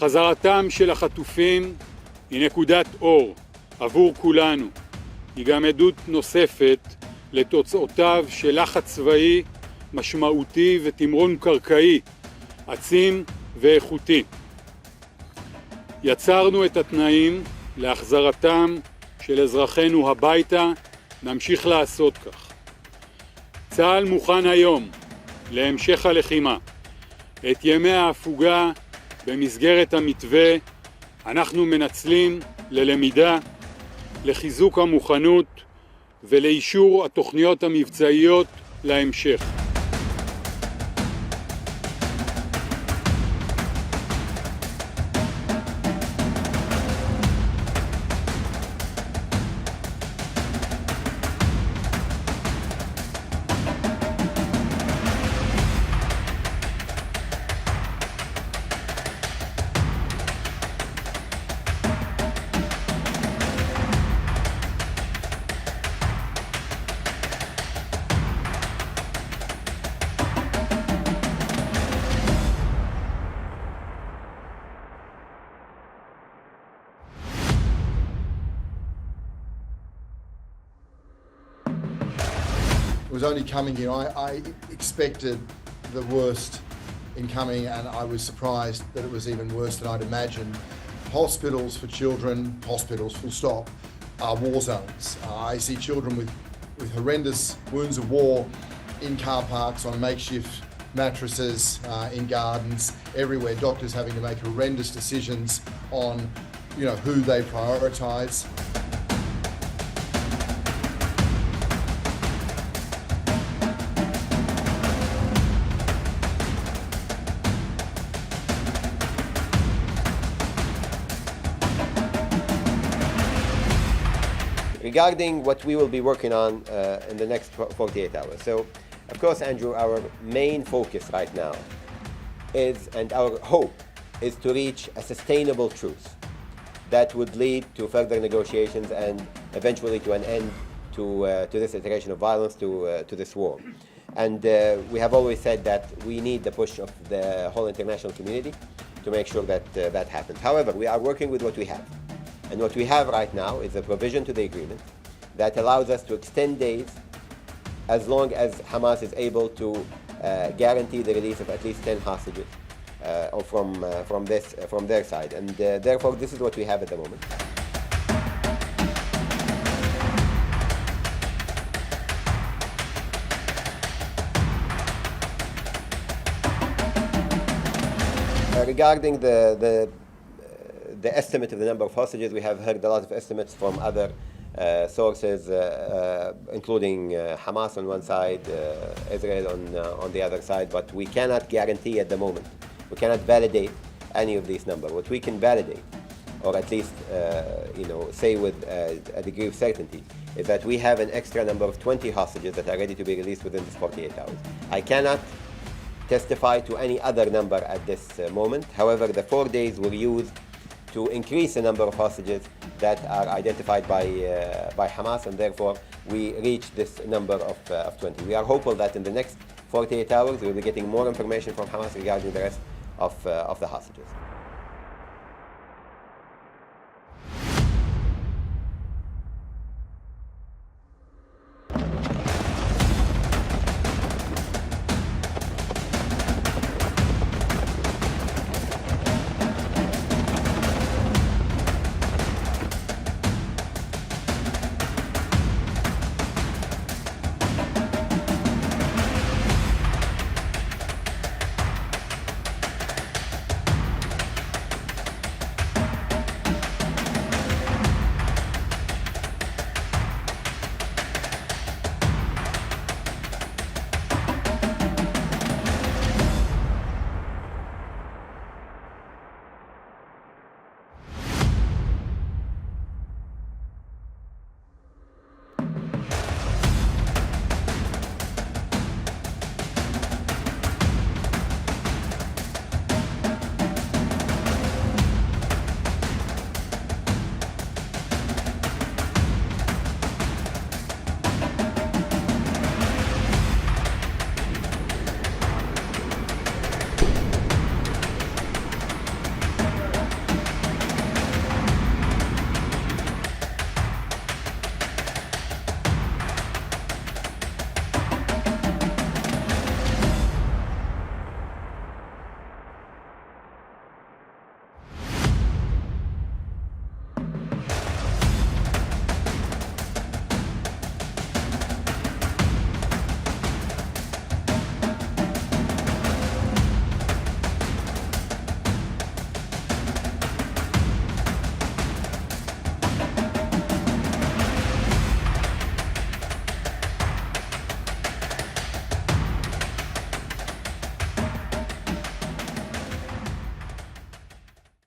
חזרתם של החטופים היא נקודת אור עבור כולנו. היא גם עדות נוספת לתוצאותיו של לחץ צבאי משמעותי ותמרון קרקעי עצים ואיכותי. יצרנו את התנאים להחזרתם של אזרחינו הביתה, נמשיך לעשות כך. צה"ל מוכן היום להמשך הלחימה. את ימי ההפוגה במסגרת המתווה אנחנו מנצלים ללמידה, לחיזוק המוכנות ולאישור התוכניות המבצעיות להמשך. It was only coming here. I expected the worst in coming, and I was surprised that it was even worse than I'd imagined. Hospitals for children, hospitals full stop, are war zones. I see children with horrendous wounds of war in car parks, on makeshift mattresses, in gardens, everywhere. Doctors having to make horrendous decisions on, who they prioritise. Regarding what we will be working on in the next 48 hours. So, of course, Andrew, our main focus right now is, and our hope is to reach a sustainable truce that would lead to further negotiations and eventually to an end to this iteration of violence, to this war. And we have always said that we need the push of the whole international community to make sure that that happens. However, we are working with what we have. And what we have right now is a provision to the agreement that allows us to extend days as long as Hamas is able to guarantee the release of at least 10 hostages from their side. And therefore, this is what we have at the moment. Regarding the estimate of the number of hostages, we have heard a lot of estimates from other sources, including Hamas on one side, Israel on the other side, but we cannot guarantee at the moment. We cannot validate any of these numbers. What we can validate, or at least say with a degree of certainty, is that we have an extra number of 20 hostages that are ready to be released within this 48 hours. I cannot testify to any other number at this moment. However, the 4 days were used to increase the number of hostages that are identified by Hamas, and therefore we reach this number of 20. We are hopeful that in the next 48 hours we will be getting more information from Hamas regarding the rest of the hostages.